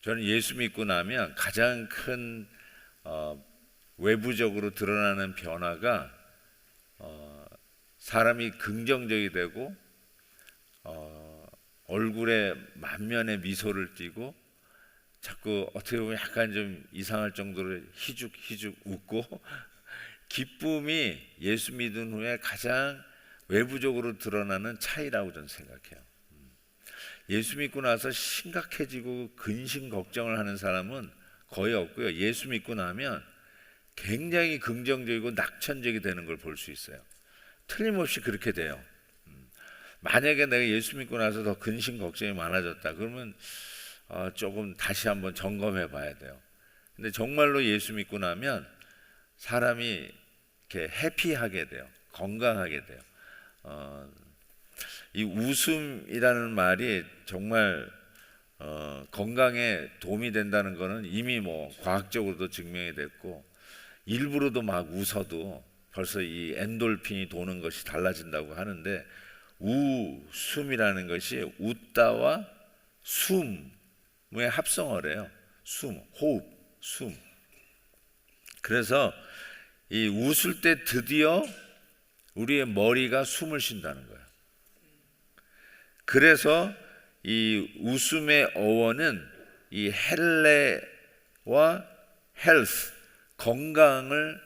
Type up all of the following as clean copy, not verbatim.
저는 예수 믿고 나면 가장 큰 외부적으로 드러나는 변화가 사람이 긍정적이 되고 얼굴에 만면에 미소를 띠고 자꾸 어떻게 보면 약간 좀 이상할 정도로 희죽희죽 웃고 기쁨이 예수 믿은 후에 가장 외부적으로 드러나는 차이라고 저는 생각해요. 예수 믿고 나서 심각해지고 근심 걱정을 하는 사람은 거의 없고요. 예수 믿고 나면 굉장히 긍정적이고 낙천적이 되는 걸 볼 수 있어요. 틀림없이 그렇게 돼요. 만약에 내가 예수 믿고 나서 더 근심 걱정이 많아졌다 그러면 조금 다시 한번 점검해 봐야 돼요. 근데 정말로 예수 믿고 나면 사람이 이렇게 해피하게 돼요. 건강하게 돼요. 이 웃음이라는 말이 정말 건강에 도움이 된다는 것은 이미 뭐 과학적으로도 증명이 됐고, 일부러도 막 웃어도 벌써 이 엔돌핀이 도는 것이 달라진다고 하는데, 웃음이라는 것이 웃다와 숨의 합성어래요. 숨, 호흡, 숨. 그래서 이 웃을 때 드디어 우리의 머리가 숨을 쉰다는 거예요. 그래서 이 웃음의 어원은 이 헬레와 헬스, 건강을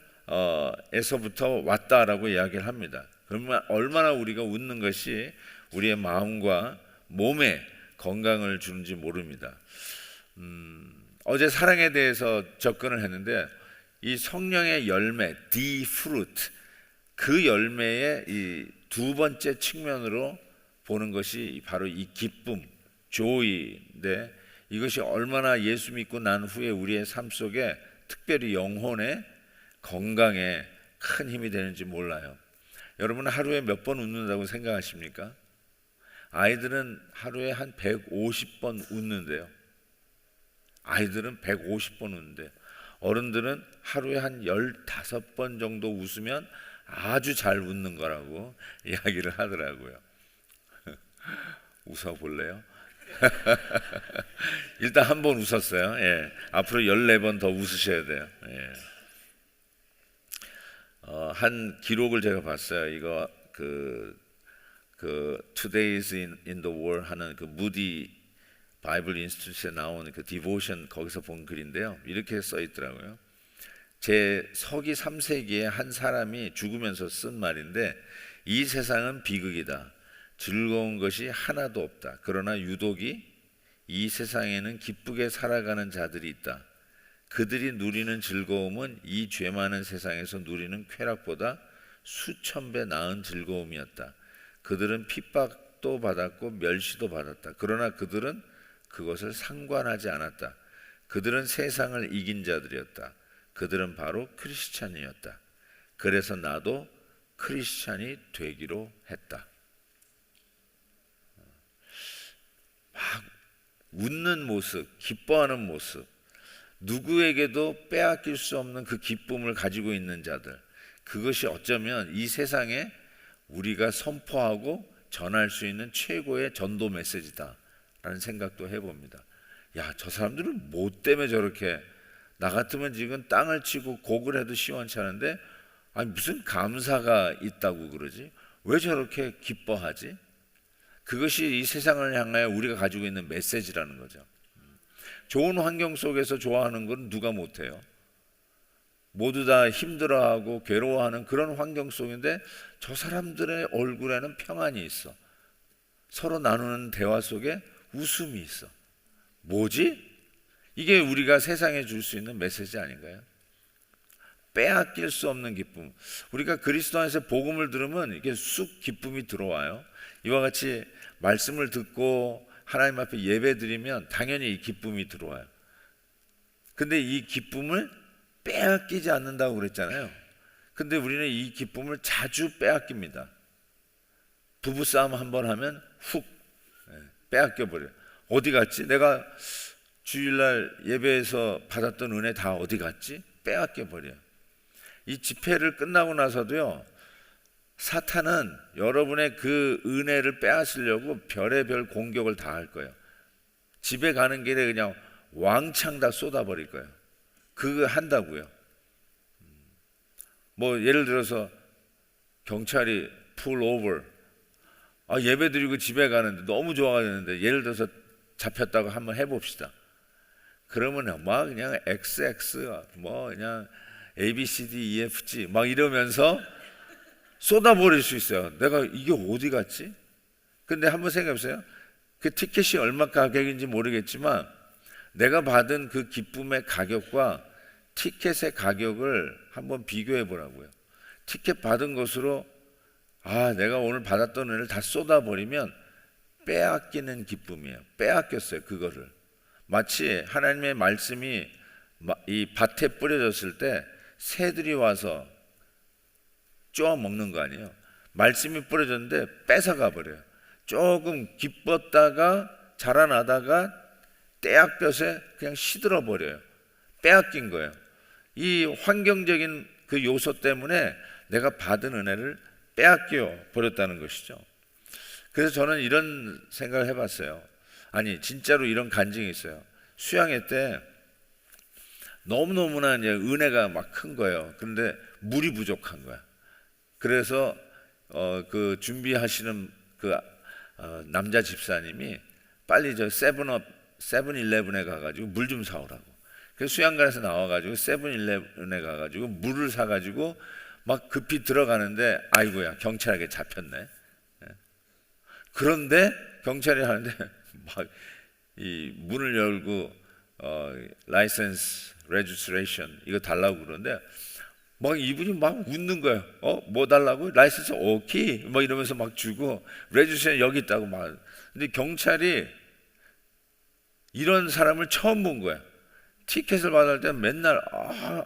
에서부터 왔다라고 이야기를 합니다. 그러면 얼마나 우리가 웃는 것이 우리의 마음과 몸에 건강을 주는지 모릅니다. 어제 사랑에 대해서 접근을 했는데, 이 성령의 열매, the fruit, 그 열매의 이 두 번째 측면으로 보는 것이 바로 이 기쁨, joy인데, 이것이 얼마나 예수 믿고 난 후에 우리의 삶 속에 특별히 영혼의 건강에 큰 힘이 되는지 몰라요. 여러분 하루에 몇 번 웃는다고 생각하십니까? 아이들은 하루에 한 150번 웃는데요. 아이들은 150번 웃는데, 어른들은 하루에 한 15번 정도 웃으면 아주 잘 웃는 거라고 이야기를 하더라고요. 웃어볼래요? 일단 한 번 웃었어요. 예. 앞으로 14번 더 웃으셔야 돼요. 예. 한 기록을 제가 봤어요. 이거 그 Today's in the War 하는 그 무디 바이블 인스티튜트에 나오는 그 디보션, 거기서 본 글인데요. 이렇게 써 있더라고요. 제 서기 3세기에 한 사람이 죽으면서 쓴 말인데, 이 세상은 비극이다. 즐거운 것이 하나도 없다. 그러나 유독이 이 세상에는 기쁘게 살아가는 자들이 있다. 그들이 누리는 즐거움은 이 죄 많은 세상에서 누리는 쾌락보다 수천 배 나은 즐거움이었다. 그들은 핍박도 받았고 멸시도 받았다. 그러나 그들은 그것을 상관하지 않았다. 그들은 세상을 이긴 자들이었다. 그들은 바로 크리스찬이었다. 그래서 나도 크리스찬이 되기로 했다. 막 웃는 모습, 기뻐하는 모습, 누구에게도 빼앗길 수 없는 그 기쁨을 가지고 있는 자들, 그것이 어쩌면 이 세상에 우리가 선포하고 전할 수 있는 최고의 전도 메시지다 라는 생각도 해봅니다. 야, 저 사람들은 뭐 때문에 저렇게, 나 같으면 지금 땅을 치고 곡을 해도 시원찮은데, 아니 무슨 감사가 있다고 그러지? 왜 저렇게 기뻐하지? 그것이 이 세상을 향하여 우리가 가지고 있는 메시지라는 거죠. 좋은 환경 속에서 좋아하는 건 누가 못해요. 모두 다 힘들어하고 괴로워하는 그런 환경 속인데, 저 사람들의 얼굴에는 평안이 있어. 서로 나누는 대화 속에 웃음이 있어. 뭐지? 이게 우리가 세상에 줄 수 있는 메시지 아닌가요? 빼앗길 수 없는 기쁨. 우리가 그리스도 안에서 복음을 들으면 이게 쑥 기쁨이 들어와요. 이와 같이 말씀을 듣고 하나님 앞에 예배 드리면 당연히 이 기쁨이 들어와요. 근데 이 기쁨을 빼앗기지 않는다고 그랬잖아요. 근데 우리는 이 기쁨을 자주 빼앗깁니다. 부부싸움 한번 하면 훅 빼앗겨 버려요. 어디 갔지? 내가 주일날 예배에서 받았던 은혜 다 어디 갔지? 빼앗겨 버려요. 이 집회를 끝나고 나서도요, 사탄은 여러분의 그 은혜를 빼앗으려고 별의별 공격을 다 할 거예요. 집에 가는 길에 그냥 왕창 다 쏟아버릴 거예요. 그거 한다고요. 뭐 예를 들어서 경찰이 pull over, 예배 드리고 집에 가는데 너무 좋아하는데 예를 들어서 잡혔다고 한번 해봅시다. 그러면 막 그냥 XX 뭐 그냥 ABCD EFG 막 이러면서 쏟아버릴 수 있어요. 내가 이게 어디 갔지? 근데 한번 생각해보세요. 그 티켓이 얼마 가격인지 모르겠지만 내가 받은 그 기쁨의 가격과 티켓의 가격을 한번 비교해 보라고요. 티켓 받은 것으로 내가 오늘 받았던 은혜를 다 쏟아버리면 빼앗기는 기쁨이에요. 빼앗겼어요. 그거를 마치 하나님의 말씀이 이 밭에 뿌려졌을 때 새들이 와서 쪼아 먹는 거 아니에요. 말씀이 뿌려졌는데 뺏어가 버려요. 조금 기뻤다가 자라나다가 떼약볕에 그냥 시들어 버려요. 빼앗긴 거예요. 이 환경적인 그 요소 때문에 내가 받은 은혜를 빼앗겨 버렸다는 것이죠. 그래서 저는 이런 생각을 해봤어요. 아니 진짜로 이런 간증이 있어요. 수양회 때 너무너무나 이제 은혜가 막 큰 거예요. 그런데 물이 부족한 거야. 그래서 그 준비하시는 그 남자 집사님이 빨리 저 세븐일레븐에 가가지고 물 좀 사오라고. 그래서 수양관에서 나와가지고 세븐일레븐에 가가지고 물을 사가지고 막 급히 들어가는데 아이고야 경찰에게 잡혔네. 그런데 경찰이 하는데 막 이 문을 열고 라이센스 레지스트레이션 이거 달라고 그러는데 막 이분이 막 웃는 거예요. 뭐 달라고? 라이센스 오케이 뭐 이러면서 막 주고 레지스트레이션 여기 있다고 막. 근데 경찰이 이런 사람을 처음 본 거야. 티켓을 받을 때 맨날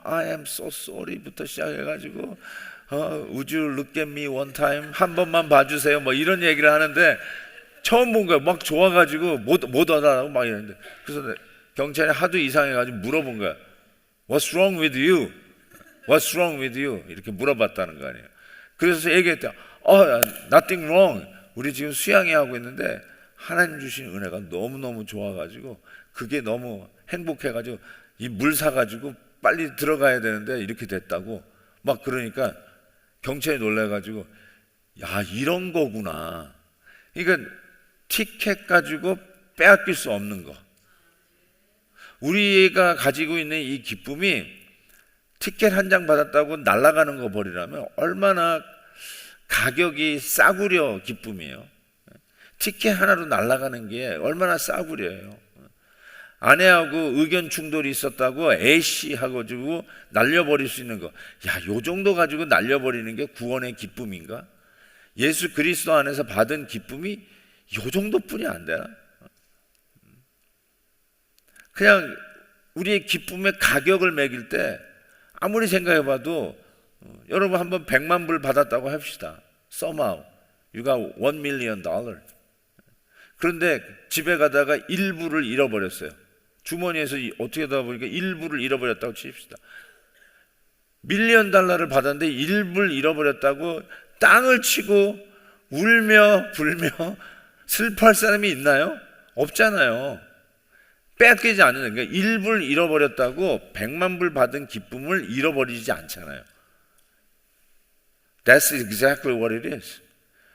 I am so sorry부터 시작해가지고 would you look at me one time 한 번만 봐주세요 뭐 이런 얘기를 하는데 처음 본 거야. 막 좋아가지고 못 하다고 막 이러는데 그래서 경찰이 하도 이상해가지고 물어본 거야. What's wrong with you? What's wrong with you? 이렇게 물어봤다는 거 아니에요. 그래서 얘기했대. Nothing wrong. 우리 지금 수양회 하고 있는데 하나님 주신 은혜가 너무너무 좋아가지고 그게 너무 행복해가지고 이 물 사가지고 빨리 들어가야 되는데 이렇게 됐다고 막 그러니까 경찰이 놀라가지고 야 이런 거구나. 그러니까 티켓 가지고 빼앗길 수 없는 거. 우리가 가지고 있는 이 기쁨이 티켓 한 장 받았다고 날아가는 거 버리라면 얼마나 가격이 싸구려 기쁨이에요. 티켓 하나로 날아가는 게 얼마나 싸구려예요. 아내하고 의견 충돌이 있었다고 애쉬하고 주고 날려버릴 수 있는 거. 요 정도 가지고 날려버리는 게 구원의 기쁨인가? 예수 그리스도 안에서 받은 기쁨이 요 정도뿐이 안 되나? 그냥 우리의 기쁨의 가격을 매길 때 아무리 생각해봐도 여러분 한번 100만 불 받았다고 합시다. somehow you got $1 million. 그런데 집에 가다가 일부를 잃어버렸어요. 주머니에서 어떻게 하다 보니까 일부를 잃어버렸다고 칩시다. $1 million 받았는데 일부를 잃어버렸다고 땅을 치고 울며 불며 슬퍼할 사람이 있나요? 없잖아요. 빼앗기지 않는, 그러니까 일부를 잃어버렸다고 100만 불 받은 기쁨을 잃어버리지 않잖아요. That's exactly what it is.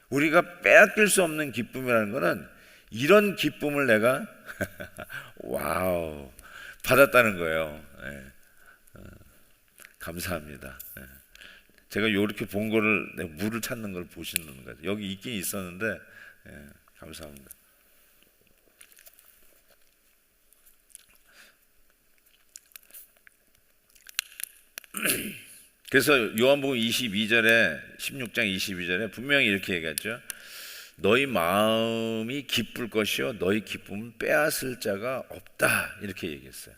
우리가 빼앗길 수 없는 기쁨이라는 것은 이런 기쁨을 내가 와우 받았다는 거예요. 네. 감사합니다. 네. 제가 이렇게 본 거를 물을 찾는 걸 보시는 거죠. 여기 있긴 있었는데 감사합니다. 그래서 요한복음 22절에 16장 22절에 분명히 이렇게 얘기했죠. 너희 마음이 기쁠 것이요 너희 기쁨은 빼앗을 자가 없다 이렇게 얘기했어요.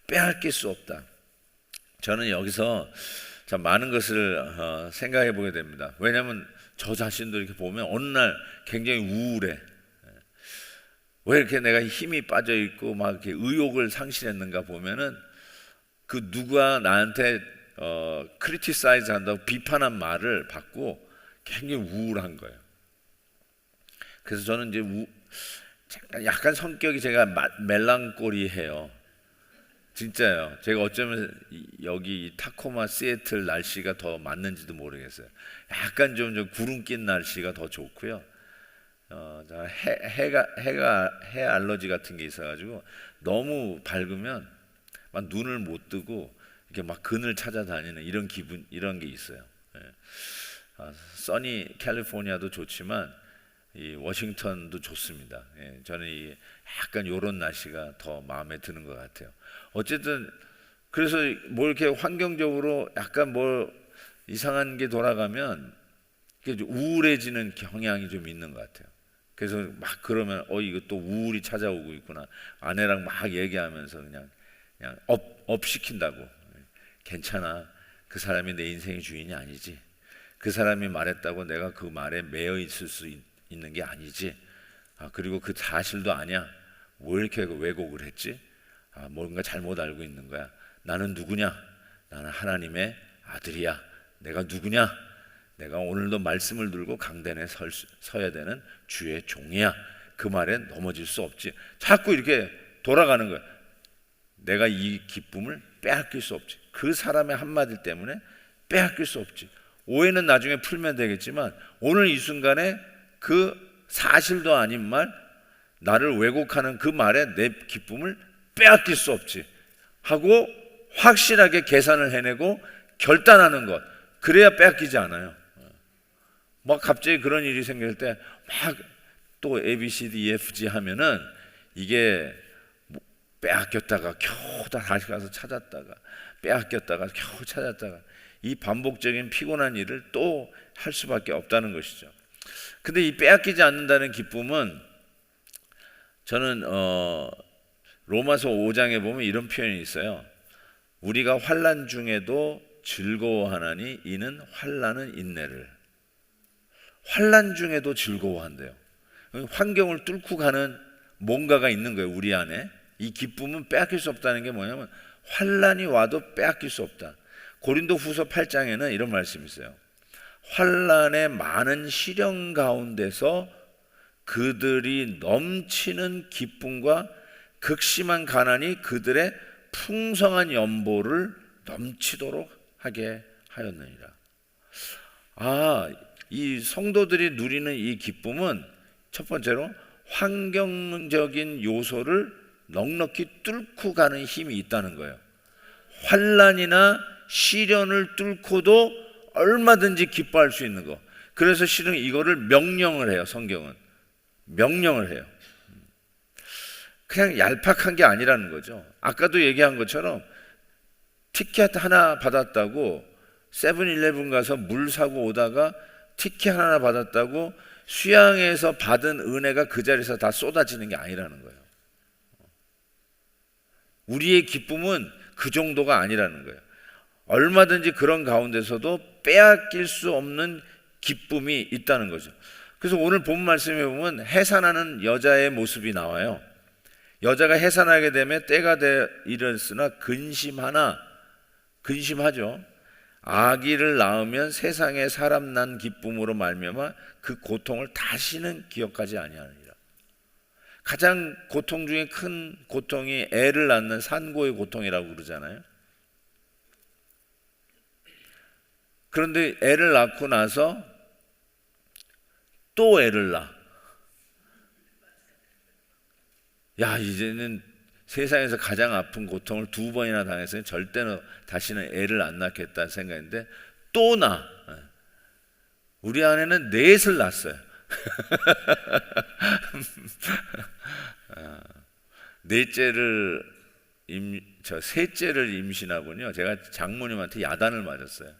빼앗길 수 없다. 저는 여기서 참 많은 것을 생각해 보게 됩니다. 왜냐하면 저 자신도 이렇게 보면 어느 날 굉장히 우울해. 왜 이렇게 내가 힘이 빠져 있고 막 이렇게 의욕을 상실했는가 보면은 그 누가 나한테 크리티사이즈 한다고 비판한 말을 받고 굉장히 우울한 거예요. 그래서 저는 이제 약간 성격이 제가 멜랑콜리해요. 진짜요. 제가 어쩌면 여기 이 타코마 시애틀 날씨가 더 맞는지도 모르겠어요. 약간 좀 구름 낀 날씨가 더 좋고요. 해 알러지 같은 게 있어가지고 너무 밝으면 막 눈을 못 뜨고 이렇게 막 그늘 찾아다니는 이런 기분, 이런 게 있어요. 써니 캘리포니아도 좋지만 이 워싱턴도 좋습니다. 저는 이 약간 이런 날씨가 더 마음에 드는 것 같아요. 어쨌든 그래서 뭐 이렇게 환경적으로 약간 뭐 이상한 게 돌아가면 우울해지는 경향이 좀 있는 것 같아요. 그래서 막 그러면 이거 또 우울이 찾아오고 있구나. 아내랑 막 얘기하면서 그냥 업 시킨다고. 괜찮아. 그 사람이 내 인생의 주인이 아니지. 그 사람이 말했다고 내가 그 말에 매여 있을 수 있는 게 아니지. 그리고 그 사실도 아니야. 왜 이렇게 왜곡을 했지? 뭔가 잘못 알고 있는 거야. 나는 누구냐? 나는 하나님의 아들이야. 내가 누구냐? 내가 오늘도 말씀을 들고 강단에 서야 되는 주의 종이야. 그 말에 넘어질 수 없지. 자꾸 이렇게 돌아가는 거야. 내가 이 기쁨을 빼앗길 수 없지. 그 사람의 한마디 때문에 빼앗길 수 없지. 오해는 나중에 풀면 되겠지만 오늘 이 순간에 그 사실도 아닌 말, 나를 왜곡하는 그 말에 내 기쁨을 빼앗길 수 없지 하고 확실하게 계산을 해내고 결단하는 것. 그래야 빼앗기지 않아요. 막 갑자기 그런 일이 생길 때 막 또 A, B, C, D, E, F, G 하면은 이게 빼앗겼다가 겨우 다시 가서 찾았다가 빼앗겼다가 겨우 찾았다가 이 반복적인 피곤한 일을 또 할 수밖에 없다는 것이죠. 근데 이 빼앗기지 않는다는 기쁨은 저는 로마서 5장에 보면 이런 표현이 있어요. 우리가 환난 중에도 즐거워하나니 이는 환난은 인내를. 환난 중에도 즐거워한대요. 환경을 뚫고 가는 뭔가가 있는 거예요. 우리 안에. 이 기쁨은 빼앗길 수 없다는 게 뭐냐면 환난이 와도 빼앗길 수 없다. 고린도후서 8장에는 이런 말씀이 있어요. 환난의 많은 시련 가운데서 그들이 넘치는 기쁨과 극심한 가난이 그들의 풍성한 연보를 넘치도록 하게 하였느니라. 이 성도들이 누리는 이 기쁨은 첫 번째로 환경적인 요소를 넉넉히 뚫고 가는 힘이 있다는 거예요. 환난이나 시련을 뚫고도 얼마든지 기뻐할 수 있는 거. 그래서 실은 이거를 명령을 해요. 성경은 명령을 해요. 그냥 얄팍한 게 아니라는 거죠. 아까도 얘기한 것처럼 티켓 하나 받았다고 세븐일레븐 가서 물 사고 오다가 티켓 하나 받았다고 수양에서 받은 은혜가 그 자리에서 다 쏟아지는 게 아니라는 거예요. 우리의 기쁨은 그 정도가 아니라는 거예요. 얼마든지 그런 가운데서도 빼앗길 수 없는 기쁨이 있다는 거죠. 그래서 오늘 본 말씀에 보면 해산하는 여자의 모습이 나와요. 여자가 해산하게 되면 때가 이르렀으나 근심하죠. 아기를 낳으면 세상에 사람 난 기쁨으로 말미암아 그 고통을 다시는 기억하지 아니하느니라. 가장 고통 중에 큰 고통이 애를 낳는 산고의 고통이라고 그러잖아요. 그런데 애를 낳고 나서 또 애를 낳아. 이제는 세상에서 가장 아픈 고통을 2번이나 당했으니 절대로 다시는 애를 안 낳겠다는 생각인데 또 낳아. 우리 아내는 4을 낳았어요. 셋째를 임신하고요. 제가 장모님한테 야단을 맞았어요.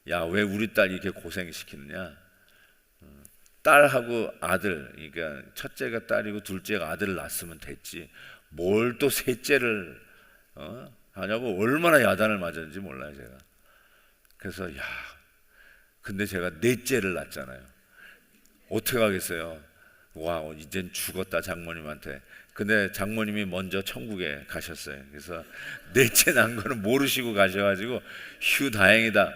왜 우리 딸 이렇게 고생시키느냐. 딸하고 아들, 그러니까 첫째가 딸이고 둘째가 아들을 낳았으면 됐지. 뭘 또 셋째를 하냐고 얼마나 야단을 맞았는지 몰라요, 제가. 그래서 근데 제가 4째를 낳았잖아요. 어떻게 하겠어요? 이젠 죽었다 장모님한테. 근데 장모님이 먼저 천국에 가셨어요. 그래서 4째 낳은 거는 모르시고 가셔가지고 휴 다행이다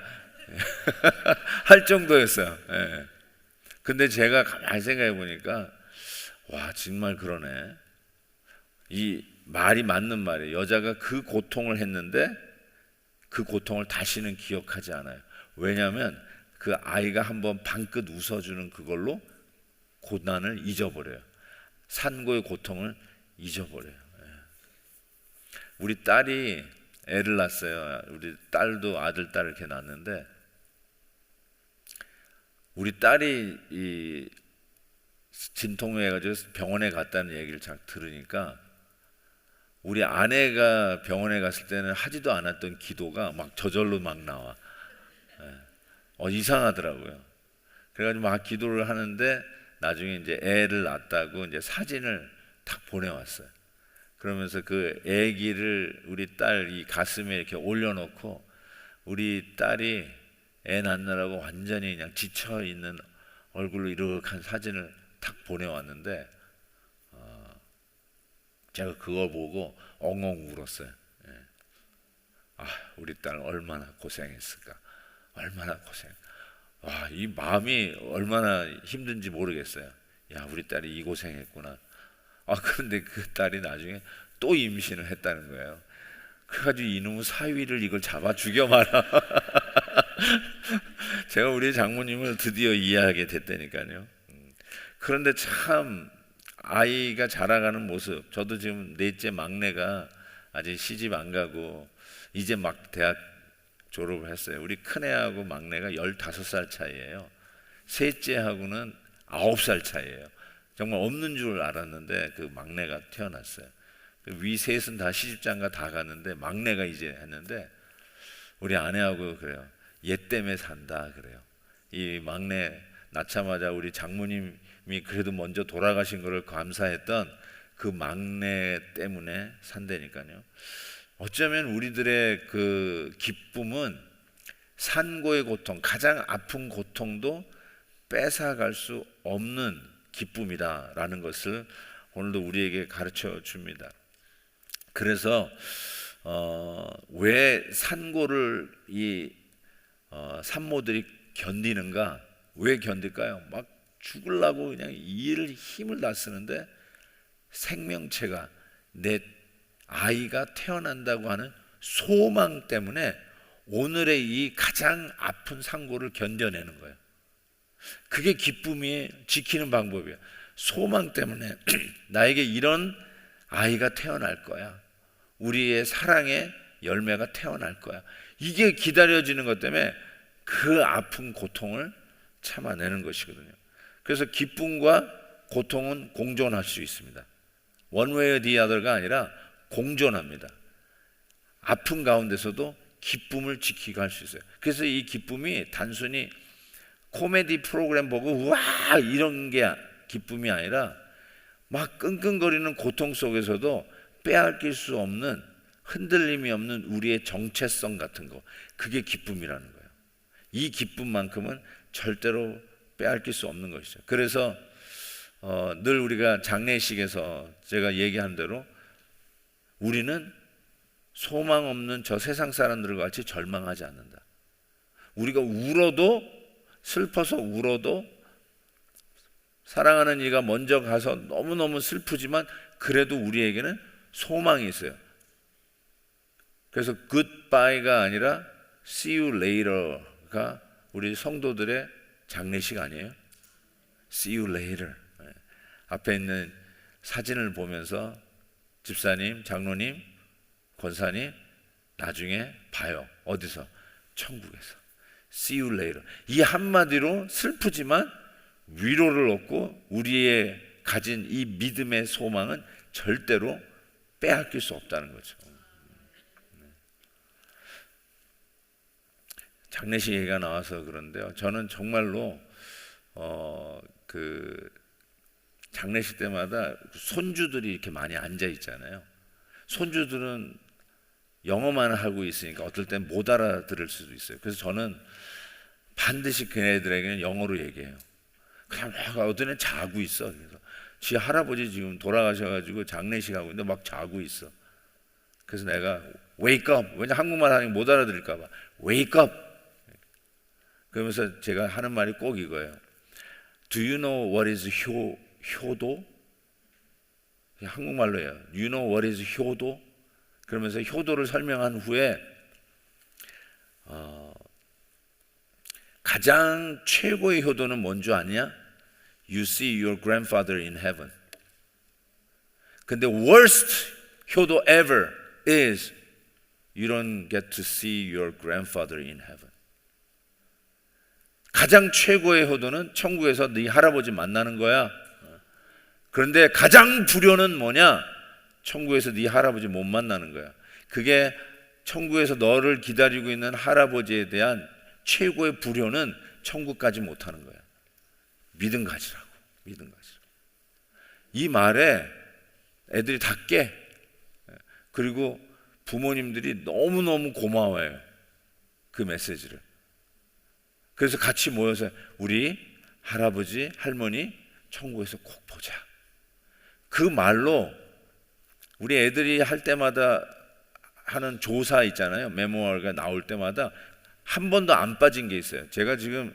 할 정도였어요. 근데 제가 가만히 생각해 보니까 와, 정말 그러네. 이 말이 맞는 말이에요. 여자가 그 고통을 했는데 그 고통을 다시는 기억하지 않아요. 왜냐하면 그 아이가 한번 방긋 웃어주는 그걸로 고난을 잊어버려요. 산고의 고통을 잊어버려요. 우리 딸이 애를 낳았어요. 우리 딸도 아들, 딸 이렇게 낳았는데, 우리 딸이 이 진통을 해가지고 병원에 갔다는 얘기를 잘 들으니까, 우리 아내가 병원에 갔을 때는 하지도 않았던 기도가 막 저절로 막 나와. 이상하더라고요. 그래가지고 막 기도를 하는데 나중에 이제 애를 낳았다고 이제 사진을 딱 보내왔어요. 그러면서 그 아기를 우리 딸 이 가슴에 이렇게 올려놓고 우리 딸이 애 낳느라고 완전히 그냥 지쳐 있는 얼굴로 이렇게 사진을 딱 보내왔는데, 제가 그걸 보고 엉엉 울었어요. 우리 딸 얼마나 고생했을까. 얼마나 고생. 이 마음이 얼마나 힘든지 모르겠어요. 야, 우리 딸이 이 고생했구나. 그런데 그 딸이 나중에 또 임신을 했다는 거예요. 그래가지고 이놈의 사위를 이걸 잡아 죽여마라. 제가 우리 장모님을 드디어 이해하게 됐다니까요. 그런데 참 아이가 자라가는 모습, 저도 지금 넷째 막내가 아직 시집 안 가고 이제 막 대학 졸업을 했어요. 우리 큰애하고 막내가 15살 차이예요. 셋째하고는 9살 차이예요. 정말 없는 줄 알았는데 그 막내가 태어났어요. 위 셋은 다 시집장가 다 갔는데 막내가 이제 했는데, 우리 아내하고 그래요. 얘 때문에 산다 그래요. 이 막내 낳자마자 우리 장모님이 그래도 먼저 돌아가신 것을 감사했던 그 막내 때문에 산다니까요. 어쩌면 우리들의 그 기쁨은 산고의 고통, 가장 아픈 고통도 뺏어갈 수 없는 기쁨이다라는 것을 오늘도 우리에게 가르쳐 줍니다. 그래서 왜 산고를 이 산모들이 견디는가? 왜 견딜까요? 막 죽으려고 그냥 힘을 다 쓰는데, 생명체가, 내 아이가 태어난다고 하는 소망 때문에 오늘의 이 가장 아픈 상고를 견뎌내는 거예요. 그게 기쁨이 지키는 방법이에요. 소망 때문에 나에게 이런 아이가 태어날 거야. 우리의 사랑의 열매가 태어날 거야. 이게 기다려지는 것 때문에 그 아픈 고통을 참아내는 것이거든요. 그래서 기쁨과 고통은 공존할 수 있습니다. One way or the other가 아니라 공존합니다. 아픈 가운데서도 기쁨을 지키고 할 수 있어요. 그래서 이 기쁨이 단순히 코미디 프로그램 보고 우와 이런 게 기쁨이 아니라, 막 끙끙거리는 고통 속에서도 빼앗길 수 없는, 흔들림이 없는 우리의 정체성 같은 거, 그게 기쁨이라는 거예요. 이 기쁨만큼은 절대로 빼앗길 수 없는 것이죠. 그래서 늘 우리가 장례식에서 제가 얘기한 대로 우리는 소망 없는 저 세상 사람들과 같이 절망하지 않는다. 우리가 울어도, 슬퍼서 울어도, 사랑하는 이가 먼저 가서 너무너무 슬프지만 그래도 우리에게는 소망이 있어요. 그래서 goodbye가 아니라 see you later가 우리 성도들의 장례식 아니에요? See you later. 앞에 있는 사진을 보면서 집사님, 장로님, 권사님, 나중에 봐요. 어디서? 천국에서. See you later. 이 한마디로 슬프지만 위로를 얻고 우리의 가진 이 믿음의 소망은 절대로 빼앗길 수 없다는 거죠. 장례식 얘기가 나와서 그런데요, 저는 정말로 그 장례식 때마다 손주들이 이렇게 많이 앉아 있잖아요. 손주들은 영어만 하고 있으니까 어떨 땐 못 알아들을 수도 있어요. 그래서 저는 반드시 그네들에게는 영어로 얘기해요. 그냥 막 어떤 애는 자고 있어. 그래서 지 할아버지 지금 돌아가셔가지고 장례식 하고 있는데 막 자고 있어. 그래서 내가 wake up, 왜냐 한국말 하니까 못 알아들을까 봐 wake up. 그러면서 제가 하는 말이 꼭 이거예요. Do you know what is 효도? 한국말로 해요. You know what is 효도? 그러면서 효도를 설명한 후에 가장 최고의 효도는 뭔 줄 아냐? You see your grandfather in heaven. 근데 worst 효도 ever is you don't get to see your grandfather in heaven. 가장 최고의 효도는 천국에서 네 할아버지 만나는 거야. 그런데 가장 불효는 뭐냐? 천국에서 네 할아버지 못 만나는 거야. 그게 천국에서 너를 기다리고 있는 할아버지에 대한 최고의 불효는 천국까지 못하는 거야. 믿음 가지라고. 믿음 가지라고. 이 말에 애들이 다 깨. 그리고 부모님들이 너무너무 고마워해요. 그 메시지를. 그래서 같이 모여서 우리 할아버지, 할머니 천국에서 꼭 보자. 그 말로 우리 애들이 할 때마다 하는 조사 있잖아요. 메모얼가 나올 때마다 한 번도 안 빠진 게 있어요. 제가 지금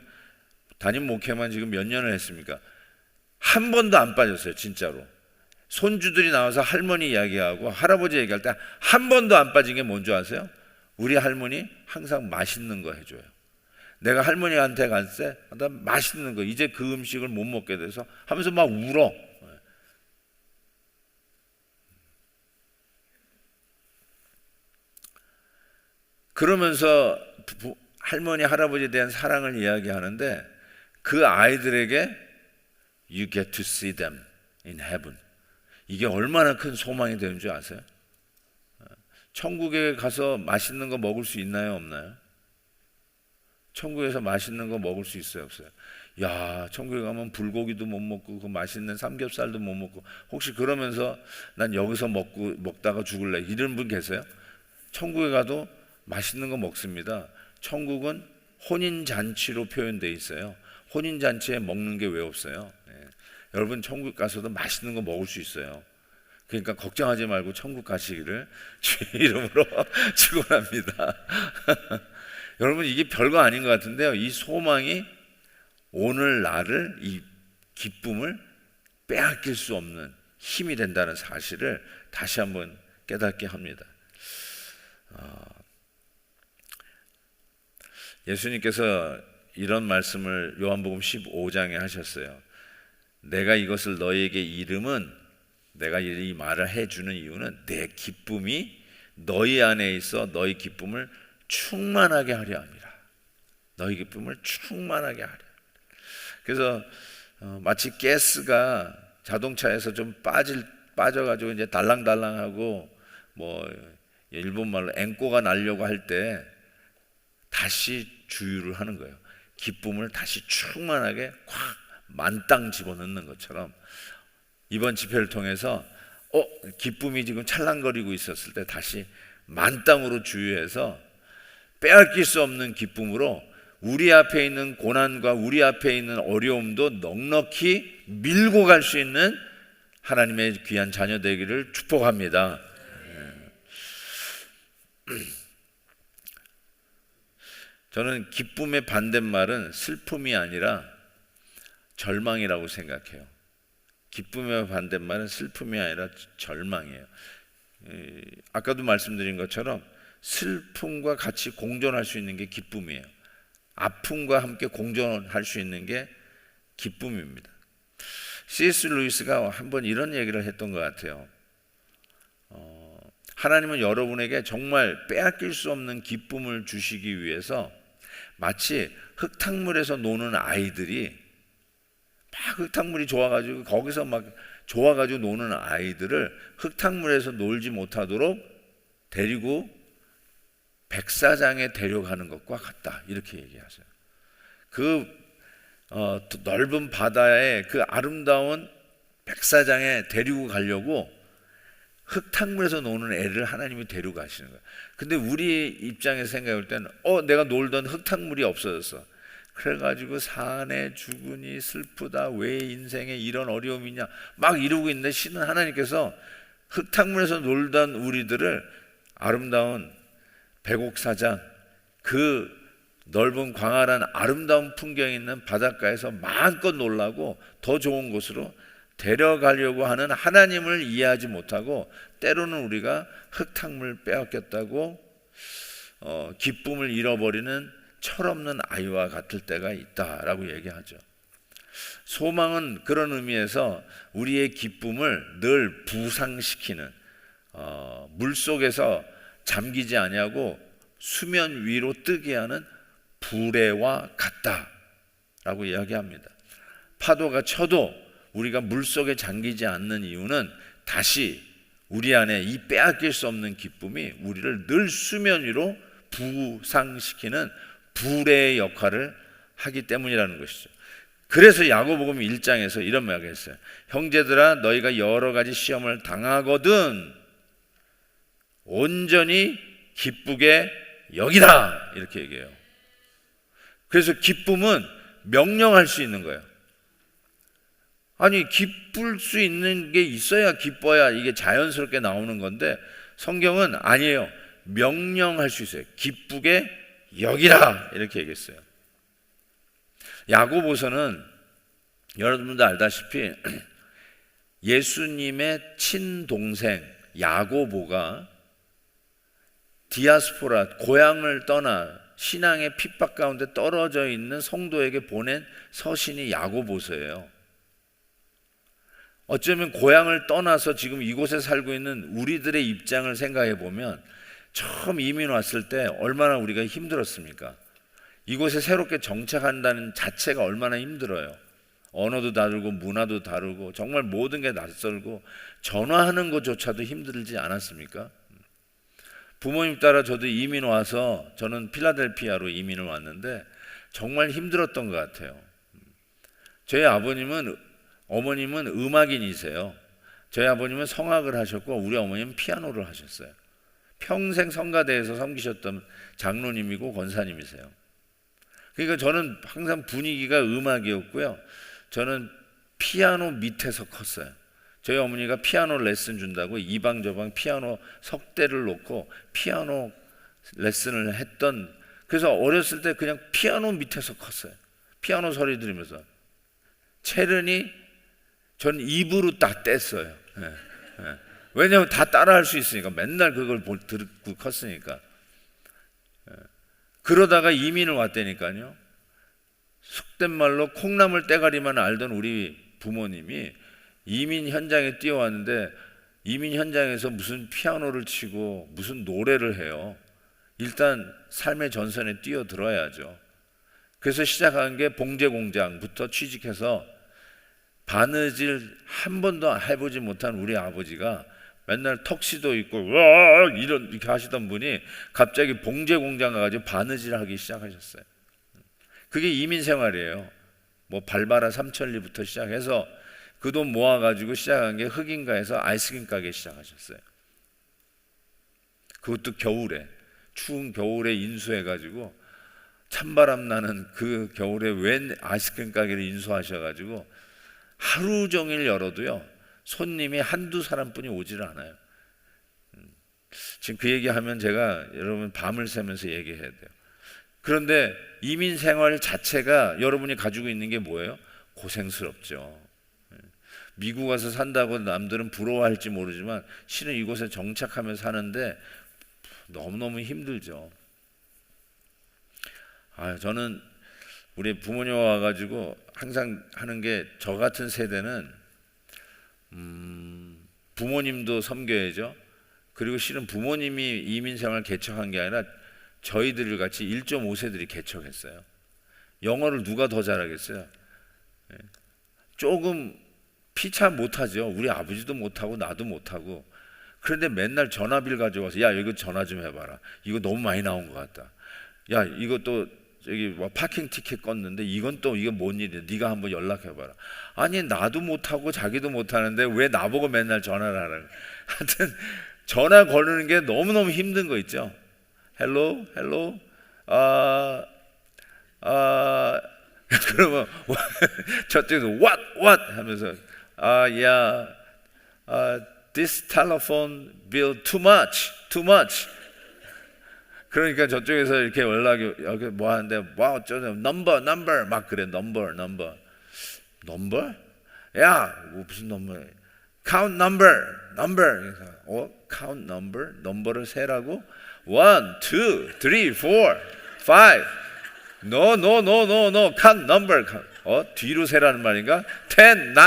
담임 목회만 지금 몇 년을 했습니까? 한 번도 안 빠졌어요. 진짜로. 손주들이 나와서 할머니 이야기하고 할아버지 얘기할 때 한 번도 안 빠진 게 뭔지 아세요? 우리 할머니 항상 맛있는 거 해줘요. 내가 할머니한테 갈 때 맛있는 거, 이제 그 음식을 못 먹게 돼서 하면서 막 울어. 그러면서 할머니, 할아버지에 대한 사랑을 이야기하는데 그 아이들에게 You get to see them in heaven. 이게 얼마나 큰 소망이 되는 줄 아세요? 천국에 가서 맛있는 거 먹을 수 있나요? 없나요? 천국에서 맛있는 거 먹을 수 있어요? 없어요? 야, 천국에 가면 불고기도 못 먹고 그 맛있는 삼겹살도 못 먹고 혹시 그러면서 난 여기서 먹다가 죽을래 이런 분 계세요? 천국에 가도 맛있는 거 먹습니다. 천국은 혼인잔치로 표현되어 있어요. 혼인잔치에 먹는 게 왜 없어요? 여러분 천국 가서도 맛있는 거 먹을 수 있어요. 그러니까 걱정하지 말고 천국 가시기를 주의 이름으로 축원합니다. 여러분 이게 별거 아닌 것 같은데요. 이 소망이 오늘 나를 이 기쁨을 빼앗길 수 없는 힘이 된다는 사실을 다시 한번 깨닫게 합니다. 예수님께서 이런 말씀을 요한복음 15장에 하셨어요. 내가 이것을 너희에게 이름은 내가 이 말을 해주는 이유는 내 기쁨이 너희 안에 있어 너희 기쁨을 충만하게 하려 함이라. 너희 기쁨을 충만하게 하려. 그래서 마치 가스가 자동차에서 좀 빠져가지고 이제 달랑달랑하고 뭐 일본말로 앵꼬가 나려고 할 때 다시 주유를 하는 거예요. 기쁨을 다시 충만하게 콱 만땅 집어넣는 것처럼 이번 집회를 통해서 기쁨이 지금 찰랑거리고 있었을 때 다시 만땅으로 주유해서 빼앗길 수 없는 기쁨으로 우리 앞에 있는 고난과 우리 앞에 있는 어려움도 넉넉히 밀고 갈 수 있는 하나님의 귀한 자녀 되기를 축복합니다. 저는 기쁨의 반대말은 슬픔이 아니라 절망이라고 생각해요. 기쁨의 반대말은 슬픔이 아니라 절망이에요. 아까도 말씀드린 것처럼 슬픔과 같이 공존할 수 있는 게 기쁨이에요. 아픔과 함께 공존할 수 있는 게 기쁨입니다. C.S. 루이스가 한번 이런 얘기를 했던 것 같아요. 하나님은 여러분에게 정말 빼앗길 수 없는 기쁨을 주시기 위해서 마치 흙탕물에서 노는 아이들이 막 흙탕물이 좋아가지고 거기서 막 좋아가지고 노는 아이들을 흙탕물에서 놀지 못하도록 데리고 백사장에 데려가는 것과 같다 이렇게 얘기하세요. 그 넓은 바다에 그 아름다운 백사장에 데리고 가려고 흙탕물에서 노는 애를 하나님이 데려가시는 거예요. 근데 우리 입장에서 생각할 때는 내가 놀던 흙탕물이 없어졌어. 그래가지고 사내 죽으니 슬프다. 왜 인생에 이런 어려움이 있냐 막 이러고 있는데 신은 하나님께서 흙탕물에서 놀던 우리들을 아름다운 백옥사장 그 넓은 광활한 아름다운 풍경이 있는 바닷가에서 마음껏 놀라고 더 좋은 곳으로 데려가려고 하는 하나님을 이해하지 못하고 때로는 우리가 흙탕물 빼앗겼다고 기쁨을 잃어버리는 철없는 아이와 같을 때가 있다라고 얘기하죠. 소망은 그런 의미에서 우리의 기쁨을 늘 부상시키는 물속에서 잠기지 아니하고 수면 위로 뜨게 하는 부레와 같다라고 이야기합니다. 파도가 쳐도 우리가 물속에 잠기지 않는 이유는 다시 우리 안에 이 빼앗길 수 없는 기쁨이 우리를 늘 수면 위로 부상시키는 부레의 역할을 하기 때문이라는 것이죠. 그래서 야고보음 1장에서 이런 말을 했어요. 형제들아, 너희가 여러 가지 시험을 당하거든 온전히 기쁘게 여기라, 이렇게 얘기해요. 그래서 기쁨은 명령할 수 있는 거예요. 아니, 기쁠 수 있는 게 있어야 기뻐야 이게 자연스럽게 나오는 건데 성경은 아니에요. 명령할 수 있어요. 기쁘게 여기라, 이렇게 얘기했어요. 야고보서는 여러분도 알다시피 예수님의 친동생 야고보가 디아스포라, 고향을 떠나 신앙의 핍박 가운데 떨어져 있는 성도에게 보낸 서신이 야고보서예요. 어쩌면 고향을 떠나서 지금 이곳에 살고 있는 우리들의 입장을 생각해 보면 처음 이민 왔을 때 얼마나 우리가 힘들었습니까? 이곳에 새롭게 정착한다는 자체가 얼마나 힘들어요. 언어도 다르고 문화도 다르고 정말 모든 게 낯설고 전화하는 것조차도 힘들지 않았습니까? 부모님 따라 저도 이민 와서 저는 필라델피아로 이민을 왔는데 정말 힘들었던 것 같아요. 저희 어머님은 음악인이세요. 저희 아버님은 성악을 하셨고 우리 어머님은 피아노를 하셨어요. 평생 성가대에서 섬기셨던 장로님이고 권사님이세요. 그러니까 저는 항상 분위기가 음악이었고요. 저는 피아노 밑에서 컸어요. 저희 어머니가 피아노 레슨 준다고 이방저방 피아노 석대를 놓고 피아노 레슨을 했던, 그래서 어렸을 때 그냥 피아노 밑에서 컸어요. 피아노 소리 들으면서 체르니 전 입으로 딱 뗐어요. 왜냐하면 다 따라할 수 있으니까, 맨날 그걸 듣고 컸으니까. 그러다가 이민을 왔다니까요. 속된 말로 콩나물 떼가리만 알던 우리 부모님이 이민 현장에 뛰어왔는데 이민 현장에서 무슨 피아노를 치고 무슨 노래를 해요. 일단 삶의 전선에 뛰어들어야죠. 그래서 시작한 게 봉제공장부터 취직해서 바느질 한 번도 해보지 못한 우리 아버지가 맨날 턱시도 입고 이렇게 하시던 분이 갑자기 봉제공장 가가지고 바느질 하기 시작하셨어요. 그게 이민 생활이에요. 뭐 발바라 삼천리부터 시작해서 그 돈 모아가지고 시작한 게 흑인가에서 아이스크림 가게 시작하셨어요. 그것도 겨울에, 추운 겨울에 인수해가지고 찬바람 나는 그 겨울에 웬 아이스크림 가게를 인수하셔가지고 하루 종일 열어도요 손님이 한두 사람뿐이 오지를 않아요. 지금 그 얘기하면 제가 여러분 밤을 새면서 얘기해야 돼요. 그런데 이민 생활 자체가 여러분이 가지고 있는 게 뭐예요? 고생스럽죠. 미국 와서 산다고 남들은 부러워할지 모르지만 실은 이곳에 정착하면서 사는데 너무너무 힘들죠. 저는 우리 부모님 와가지고 항상 하는 게, 저 같은 세대는 부모님도 섬겨야죠. 그리고 실은 부모님이 이민생활 개척한 게 아니라 저희들 같이 1.5세들이 개척했어요. 영어를 누가 더 잘하겠어요? 조금 피차 못하죠. 우리 아버지도 못하고 나도 못하고. 그런데 맨날 전화비를 가져와서 야 이거 전화 좀 해봐라. 이거 너무 많이 나온 것 같다. 야 이것도 저기 뭐 파킹 티켓 껐는데 이건 또 이게 뭔 일이야. 네가 한번 연락해봐라. 아니 나도 못하고 자기도 못하는데 왜 나보고 맨날 전화를 하라고. 하여튼 전화 거르는 게 너무너무 힘든 거 있죠. 헬로 그러면 저쪽에서 what 하면서 this telephone bill too much. 그러니까 저쪽에서 이렇게 연락이 여기 뭐 하는데 뭐 어쩌냐 number 막 그래 number 야, 무슨 넘버? count number. count number? 넘버를 세라고? 1, 2, 3, 4, 5. No. count number. 뒤로 세라는 말인가? 10, 9.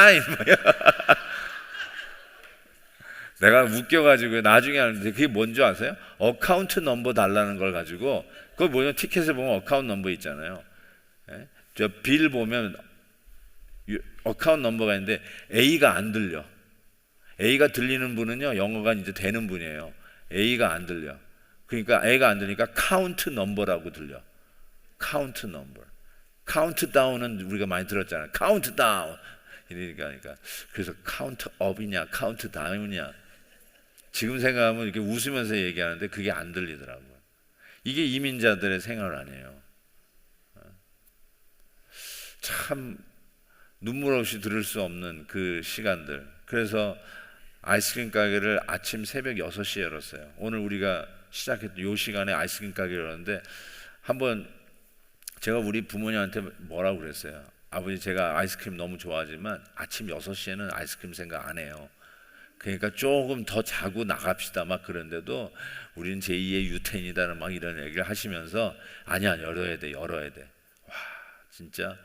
내가 웃겨가지고 나중에 하는데 그게 뭔지 아세요? 어카운트 넘버 달라는 걸 가지고, 그거 뭐냐, 티켓에 보면 어카운트 넘버 있잖아요. 예? 저 빌 보면 어카운트 넘버가 있는데 A가 안 들려. A가 들리는 분은요, 영어가 이제 되는 분이에요. A가 안 들려. 그러니까 A가 안 들리니까 카운트 넘버라고 들려. 카운트 넘버. 카운트 다운은 우리가 많이 들었잖아요. 카운트 다운. 그러니까 그래서 카운트 업이냐 카운트 다운이냐, 지금 생각하면 이렇게 웃으면서 얘기하는데 그게 안 들리더라고요. 이게 이민자들의 생활 아니에요. 참 눈물 없이 들을 수 없는 그 시간들. 그래서 아이스크림 가게를 아침 새벽 6시에 열었어요. 오늘 우리가 시작했던 이 시간에 아이스크림 가게를 열었는데, 한번 제가 우리 부모님한테 뭐라고 그랬어요. 아버지, 제가 아이스크림 너무 좋아하지만 아침 6시에는 아이스크림 생각 안 해요. 그러니까 조금 더 자고 나갑시다 막 그런데도 우리는 제2의 유태인이다는 막 이런 얘기를 하시면서 아니야, 열어야 돼. 와, 진짜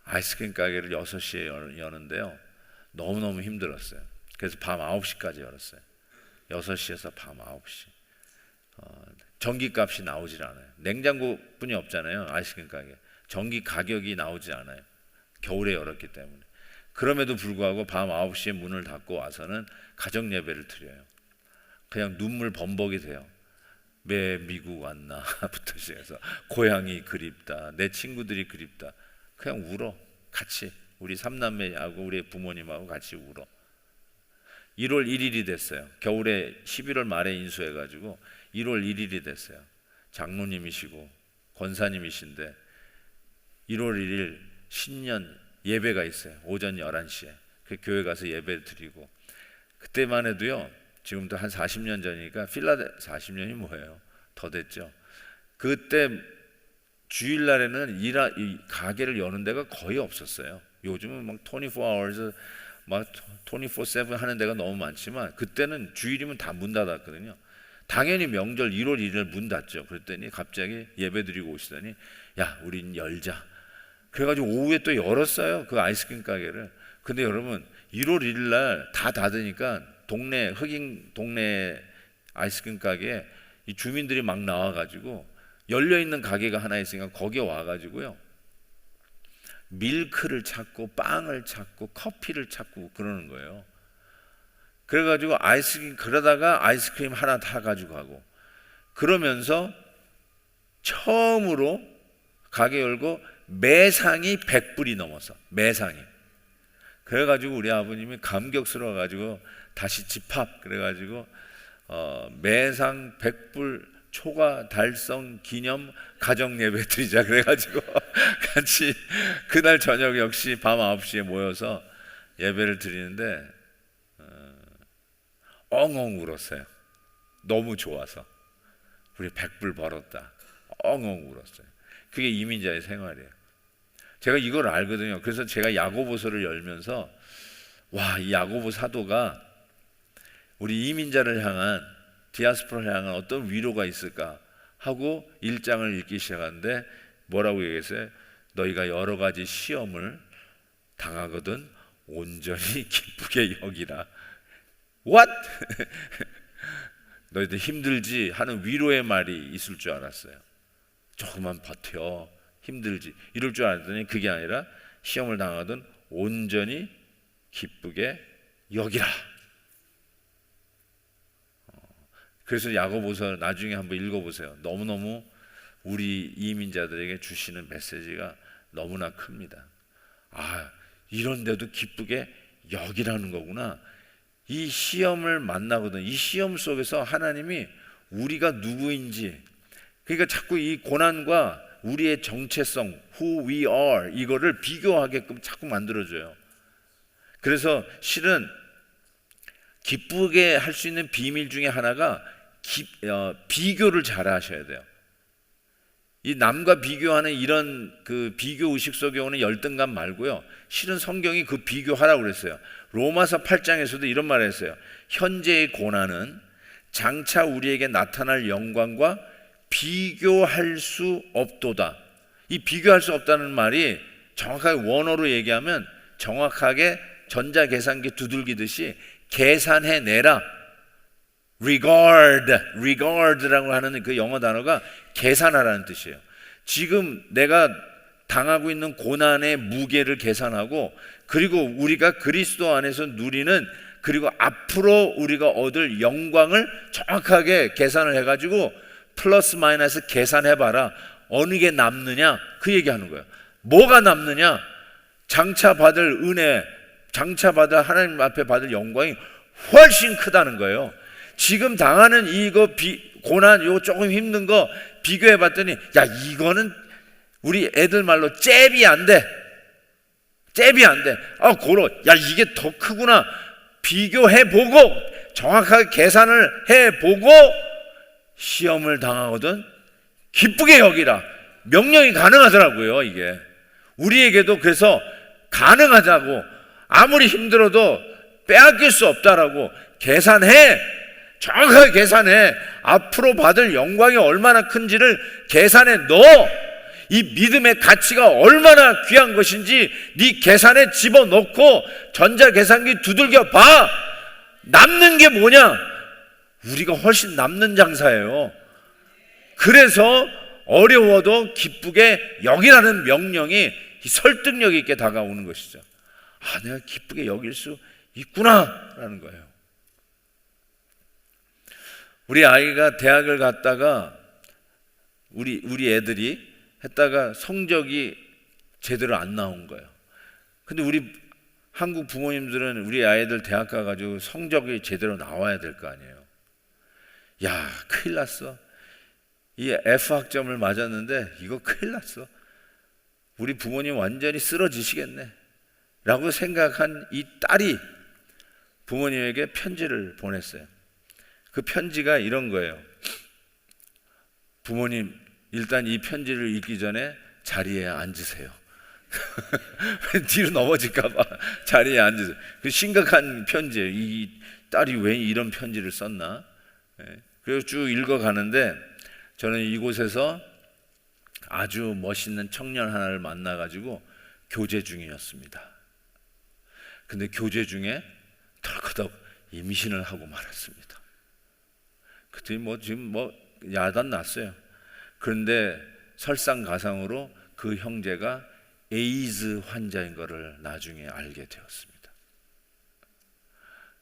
아이스크림 가게를 6시에 여는데요, 너무너무 힘들었어요. 그래서 밤 9시까지 열었어요. 6시에서 밤 9시. 전기값이 나오질 않아요. 냉장고뿐이 없잖아요, 아이스크림 가게. 전기 가격이 나오지 않아요. 겨울에 열었기 때문에. 그럼에도 불구하고 밤 9시에 문을 닫고 와서는 가정 예배를 드려요. 그냥 눈물 범벅이 돼요. 왜 미국 왔나 부터 시작해서 고향이 그립다, 내 친구들이 그립다. 그냥 울어. 같이 우리 삼남매하고 우리 부모님하고 같이 울어. 1월 1일이 됐어요. 겨울에 11월 말에 인수해가지고 1월 1일이 됐어요. 장로님이시고 권사님이신데 1월 1일 신년 예배가 있어요. 오전 11시에 그 교회 가서 예배를 드리고, 그때만 해도요, 지금도 한 40년 전이니까 40년이 뭐예요? 더 됐죠. 그때 주일날에는 이 가게를 여는 데가 거의 없었어요. 요즘은 막 24hours 막 24/7 하는 데가 너무 많지만 그때는 주일이면 다 문 닫았거든요. 당연히 명절 1월 1일 문 닫죠. 그랬더니 갑자기 예배 드리고 오시더니 야, 우린 열자. 그래가지고 오후에 또 열었어요, 그 아이스크림 가게를. 근데 여러분, 1월 1일 날 다 닫으니까 흑인 동네 아이스크림 가게에 이 주민들이 막 나와가지고, 열려있는 가게가 하나 있으니까 거기에 와가지고요, 밀크를 찾고 빵을 찾고 커피를 찾고 그러는 거예요. 그래가지고 그러다가 아이스크림 하나 다 가지고 가고, 그러면서 처음으로 가게 열고 매상이 100불이 넘어서, 매상이. 그래가지고 우리 아버님이 감격스러워가지고 다시 집합, 그래가지고 매상 100불 초과 달성 기념 가정 예배 드리자 그래가지고 같이 그날 저녁 역시 밤 9시에 모여서 예배를 드리는데 엉엉 울었어요. 너무 좋아서. 우리 100불 벌었다. 엉엉 울었어요. 그게 이민자의 생활이에요. 제가 이걸 알거든요. 그래서 제가 야고보서를 열면서 와, 이 야고보 사도가 우리 이민자를 향한, 디아스포라를 향한 어떤 위로가 있을까 하고 1장을 읽기 시작하는데 뭐라고 얘기했어요? 너희가 여러 가지 시험을 당하거든 온전히 기쁘게 여기라. What? 너희들 힘들지 하는 위로의 말이 있을 줄 알았어요. 조금만 버텨, 힘들지 이럴 줄 알았더니 그게 아니라 시험을 당하든 온전히 기쁘게 여기라. 그래서 야고보서 나중에 한번 읽어보세요. 너무너무 우리 이민자들에게 주시는 메시지가 너무나 큽니다. 아, 이런데도 기쁘게 여기라는 거구나. 이 시험을 만나거든. 이 시험 속에서 하나님이 우리가 누구인지, 그러니까 자꾸 이 고난과 우리의 정체성, who we are, 이거를 비교하게끔 자꾸 만들어줘요. 그래서 실은 기쁘게 할 수 있는 비밀 중에 하나가 비교를 잘 하셔야 돼요. 이 남과 비교하는 이런 그 비교 의식 속에 오는 열등감 말고요, 실은 성경이 그 비교하라고 그랬어요. 로마서 8장에서도 이런 말을 했어요. 현재의 고난은 장차 우리에게 나타날 영광과 비교할 수 없도다. 이 비교할 수 없다는 말이 정확하게 원어로 얘기하면 정확하게 전자계산기 두들기듯이 계산해내라. regard라고 하는 그 영어 단어가 계산하라는 뜻이에요. 지금 내가 당하고 있는 고난의 무게를 계산하고, 그리고 우리가 그리스도 안에서 누리는, 그리고 앞으로 우리가 얻을 영광을 정확하게 계산을 해가지고 플러스 마이너스 계산해봐라. 어느 게 남느냐, 그 얘기하는 거예요. 뭐가 남느냐? 장차 받을 은혜, 장차 받을 하나님 앞에 받을 영광이 훨씬 크다는 거예요. 지금 당하는 이거 고난, 이거 조금 힘든 거 비교해 봤더니, 야, 이거는 우리 애들 말로 잽이 안 돼. 잽이 안 돼. 야, 이게 더 크구나. 비교해 보고 정확하게 계산을 해 보고 시험을 당하거든 기쁘게 여기라. 명령이 가능하더라고요, 이게. 우리에게도 그래서 가능하다고, 아무리 힘들어도 빼앗길 수 없다라고 계산해. 정확하게 계산해. 앞으로 받을 영광이 얼마나 큰지를 계산해 넣어. 이 믿음의 가치가 얼마나 귀한 것인지 네 계산에 집어넣고 전자계산기 두들겨 봐. 남는 게 뭐냐? 우리가 훨씬 남는 장사예요. 그래서 어려워도 기쁘게 여기라는 명령이 설득력 있게 다가오는 것이죠. 내가 기쁘게 여길 수 있구나 라는 거예요. 우리 아이가 대학을 갔다가 우리 애들이 했다가 성적이 제대로 안 나온 거예요. 근데 우리 한국 부모님들은 우리 아이들 대학 가가지고 성적이 제대로 나와야 될 거 아니에요. 야, 큰일 났어. 이 F학점을 맞았는데 이거 큰일 났어. 우리 부모님 완전히 쓰러지시겠네 라고 생각한 이 딸이 부모님에게 편지를 보냈어요. 그 편지가 이런 거예요. 부모님, 일단 이 편지를 읽기 전에 자리에 앉으세요. 뒤로 넘어질까봐 자리에 앉으세요. 그 심각한 편지예요. 이 딸이 왜 이런 편지를 썼나? 그래서 쭉 읽어가는데 저는 이곳에서 아주 멋있는 청년 하나를 만나가지고 교제 중이었습니다. 근데 교제 중에 덜커덕 임신을 하고 말았습니다. 그때 지금 야단 났어요. 그런데 설상가상으로 그 형제가 에이즈 환자인 것을 나중에 알게 되었습니다.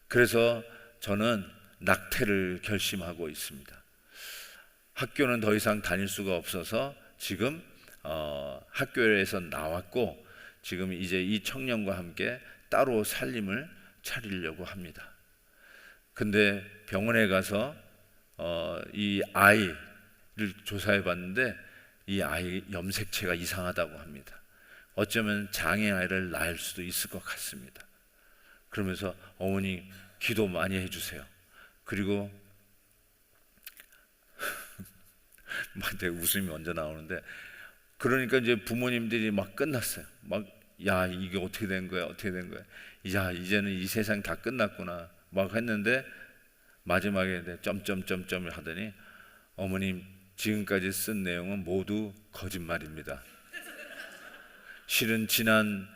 그래서 저는 낙태를 결심하고 있습니다. 학교는 더 이상 다닐 수가 없어서 지금 학교에서 나왔고, 지금 이제 이 청년과 함께 따로 살림을 차리려고 합니다. 근데 병원에 가서 이 아이를 조사해 봤는데 이 아이 염색체가 이상하다고 합니다. 어쩌면 장애아이를 낳을 수도 있을 것 같습니다. 그러면서 어머니 기도 많이 해주세요. 그리고 막 내 웃음이 먼저 나오는데, 그러니까 이제 부모님들이 막 끝났어요. 야, 이게 어떻게 된 거야? 어떻게 된 거야? 야, 이제는 이 세상 다 끝났구나 막 했는데, 마지막에 점점점점을 하더니, 어머님, 지금까지 쓴 내용은 모두 거짓말입니다. 실은 지난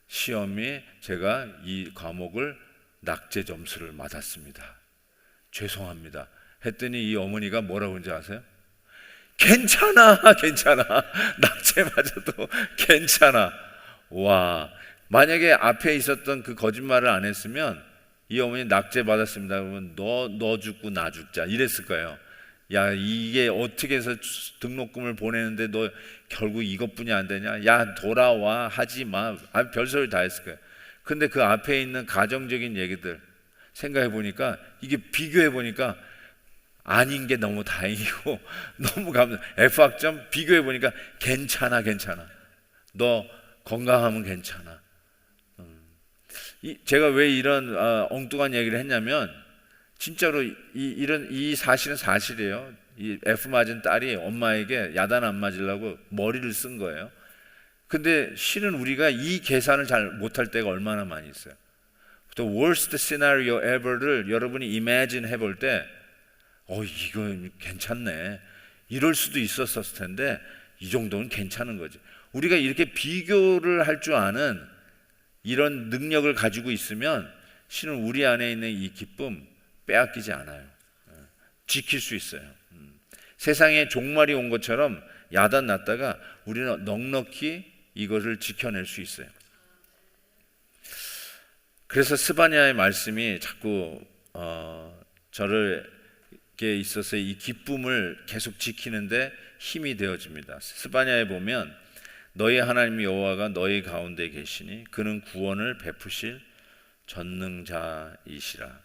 시험에 제가 이 과목을 낙제 점수를 맞았습니다. 죄송합니다 했더니 이 어머니가 뭐라고 하는지 아세요? 괜찮아, 괜찮아. 낙제 맞아도 괜찮아. 와, 만약에 앞에 있었던 그 거짓말을 안 했으면 이 어머니 낙제 받았습니다 그러면 너 죽고 나 죽자 이랬을 거예요. 야, 이게 어떻게 해서 등록금을 보내는데 너 결국 이것뿐이 안 되냐? 야, 돌아와, 하지 마. 별소리 다 했을 거예요. 근데 그 앞에 있는 가정적인 얘기들 생각해 보니까, 이게 비교해 보니까 아닌 게 너무 다행이고 너무 F학점 비교해 보니까 괜찮아, 괜찮아. 너 건강하면 괜찮아. 제가 왜 이런 엉뚱한 얘기를 했냐면, 진짜로 이 사실은 사실이에요. 이 F 맞은 딸이 엄마에게 야단 안 맞으려고 머리를 쓴 거예요. 근데 실은 우리가 이 계산을 잘 못할 때가 얼마나 많이 있어요. The worst scenario ever를 여러분이 imagine 해볼 때 이거 괜찮네, 이럴 수도 있었을 텐데 이 정도는 괜찮은 거지. 우리가 이렇게 비교를 할 줄 아는 이런 능력을 가지고 있으면 실은 우리 안에 있는 이 기쁨 빼앗기지 않아요. 지킬 수 있어요. 세상에 종말이 온 것처럼 야단 났다가 우리는 넉넉히 이것을 지켜낼 수 있어요. 그래서 스바냐의 말씀이 자꾸 저에게 있어서 이 기쁨을 계속 지키는데 힘이 되어집니다. 스바냐에 보면 너희 하나님 여호와가 너희 가운데 계시니 그는 구원을 베푸실 전능자이시라.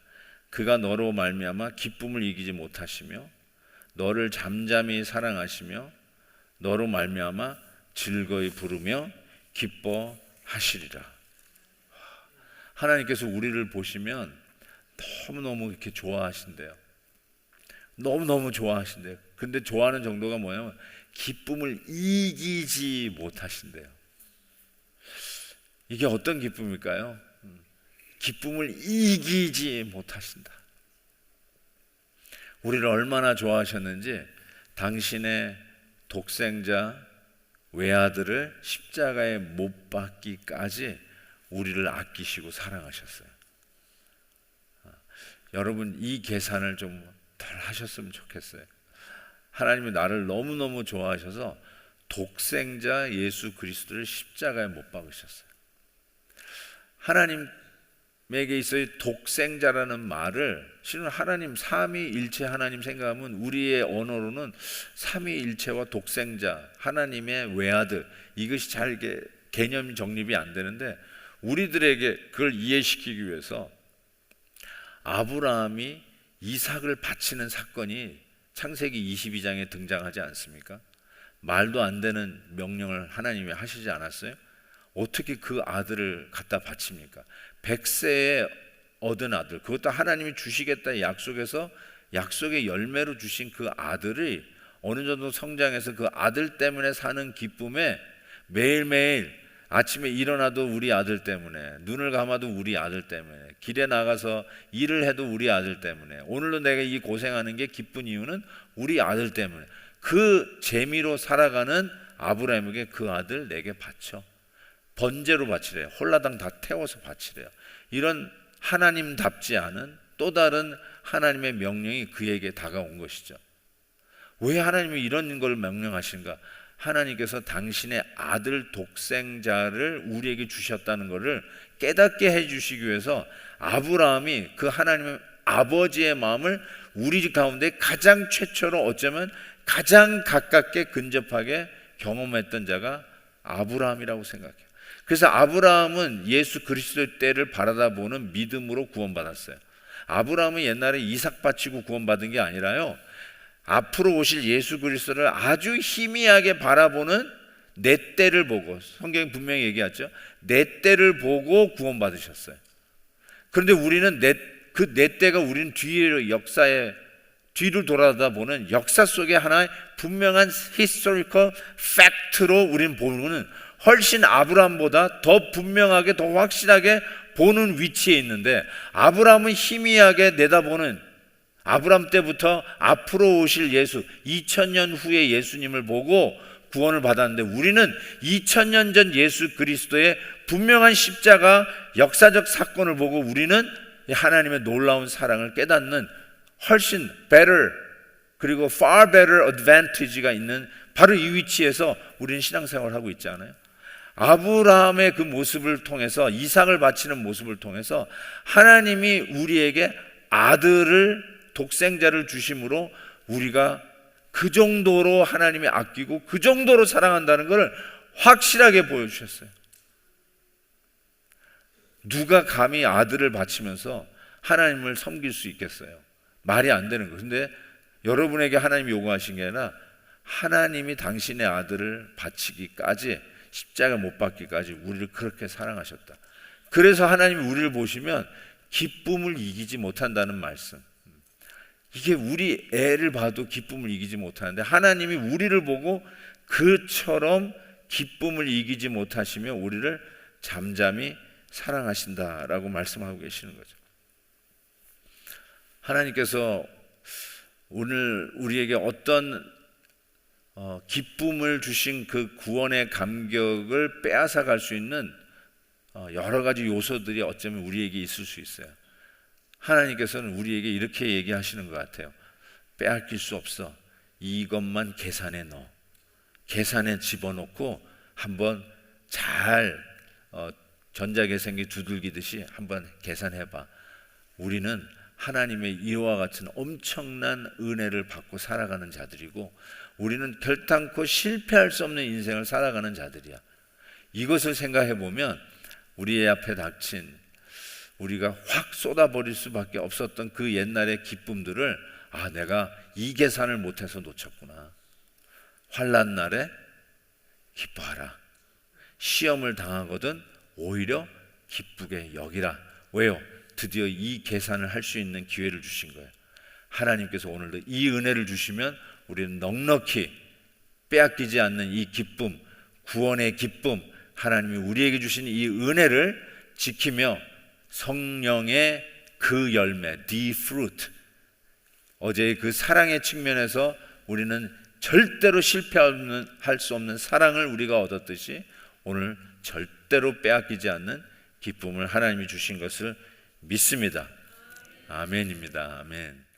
그가 너로 말미암아 기쁨을 이기지 못하시며 너를 잠잠히 사랑하시며 너로 말미암아 즐거이 부르며 기뻐하시리라. 하나님께서 우리를 보시면 너무너무 이렇게 좋아하신대요. 너무너무 좋아하신대요. 근데 좋아하는 정도가 뭐냐면 기쁨을 이기지 못하신대요. 이게 어떤 기쁨일까요? 기쁨을 이기지 못하신다. 우리를 얼마나 좋아하셨는지 당신의 독생자 외아들을 십자가에 못 박기까지 우리를 아끼시고 사랑하셨어요. 여러분 이 계산을 좀 덜 하셨으면 좋겠어요. 하나님이 나를 너무너무 좋아하셔서 독생자 예수 그리스도를 십자가에 못 박으셨어요. 하나님에게 있어의 독생자라는 말을 실은 하나님 삼위일체 하나님 생각하면 우리의 언어로는 삼위일체와 독생자 하나님의 외아들 이것이 잘 개념 정립이 안 되는데 우리들에게 그걸 이해시키기 위해서 아브라함이 이삭을 바치는 사건이 창세기 22장에 등장하지 않습니까? 말도 안 되는 명령을 하나님이 하시지 않았어요? 어떻게 그 아들을 갖다 바칩니까? 100세에 얻은 아들, 그것도 하나님이 주시겠다 약속해서 약속의 열매로 주신 그 아들이 어느 정도 성장해서 그 아들 때문에 사는 기쁨에 매일매일 아침에 일어나도 우리 아들 때문에, 눈을 감아도 우리 아들 때문에, 길에 나가서 일을 해도 우리 아들 때문에, 오늘도 내가 이 고생하는 게 기쁜 이유는 우리 아들 때문에, 그 재미로 살아가는 아브라함에게 그 아들 내게 바쳐, 번제로 바치래요. 홀라당 다 태워서 바치래요. 이런 하나님답지 않은 또 다른 하나님의 명령이 그에게 다가온 것이죠. 왜 하나님이 이런 걸 명령하신가? 하나님께서 당신의 아들 독생자를 우리에게 주셨다는 것을 깨닫게 해주시기 위해서 아브라함이 그 하나님의 아버지의 마음을 우리 가운데 가장 최초로 어쩌면 가장 가깝게 근접하게 경험했던 자가 아브라함이라고 생각해요. 그래서 아브라함은 예수 그리스도의 때를 바라다보는 믿음으로 구원받았어요. 아브라함은 옛날에 이삭 바치고 구원받은 게 아니라요, 앞으로 오실 예수 그리스도를 아주 희미하게 바라보는 내 때를 보고, 성경이 분명히 얘기하죠. 내 때를 보고 구원받으셨어요. 그런데 우리는 내 때가 우리는 뒤에 역사에 뒤를 돌아다 보는 역사 속에 하나의 분명한 historical fact로 우리는 보는 훨씬 아브라함보다 더 분명하게 더 확실하게 보는 위치에 있는데, 아브라함은 희미하게 내다보는 아브라함 때부터 앞으로 오실 예수 2000년 후에 예수님을 보고 구원을 받았는데, 우리는 2000년 전 예수 그리스도의 분명한 십자가 역사적 사건을 보고 우리는 하나님의 놀라운 사랑을 깨닫는 훨씬 better 그리고 far better advantage가 있는 바로 이 위치에서 우리는 신앙생활을 하고 있지 않아요? 아브라함의 그 모습을 통해서, 이삭을 바치는 모습을 통해서 하나님이 우리에게 아들을 독생자를 주심으로 우리가 그 정도로 하나님이 아끼고 그 정도로 사랑한다는 것을 확실하게 보여주셨어요. 누가 감히 아들을 바치면서 하나님을 섬길 수 있겠어요? 말이 안 되는 거예요. 그런데 여러분에게 하나님이 요구하신 게 아니라 하나님이 당신의 아들을 바치기까지, 십자가 못 박기까지 우리를 그렇게 사랑하셨다. 그래서 하나님이 우리를 보시면 기쁨을 이기지 못한다는 말씀, 이게 우리 애를 봐도 기쁨을 이기지 못하는데 하나님이 우리를 보고 그처럼 기쁨을 이기지 못하시며 우리를 잠잠히 사랑하신다라고 말씀하고 계시는 거죠. 하나님께서 오늘 우리에게 어떤 기쁨을 주신 그 구원의 감격을 빼앗아 갈 수 있는 여러 가지 요소들이 어쩌면 우리에게 있을 수 있어요. 하나님께서는 우리에게 이렇게 얘기하시는 것 같아요. 빼앗길 수 없어. 이것만 계산에 넣어. 계산에 집어넣고 한번 잘 전자계산기 두들기듯이 한번 계산해봐. 우리는 하나님의 이와 같은 엄청난 은혜를 받고 살아가는 자들이고 우리는 결단코 실패할 수 없는 인생을 살아가는 자들이야. 이것을 생각해 보면 우리의 앞에 닥친 우리가 확 쏟아버릴 수밖에 없었던 그 옛날의 기쁨들을 내가 이 계산을 못해서 놓쳤구나. 환난 날에 기뻐하라. 시험을 당하거든 오히려 기쁘게 여기라. 왜요? 드디어 이 계산을 할 수 있는 기회를 주신 거예요. 하나님께서 오늘도 이 은혜를 주시면 우리는 넉넉히 빼앗기지 않는 이 기쁨, 구원의 기쁨, 하나님이 우리에게 주신 이 은혜를 지키며 성령의 그 열매, the fruit, 어제의 그 사랑의 측면에서 우리는 절대로 실패할 수 없는 사랑을 우리가 얻었듯이 오늘 절대로 빼앗기지 않는 기쁨을 하나님이 주신 것을 믿습니다. 아멘입니다. 아멘.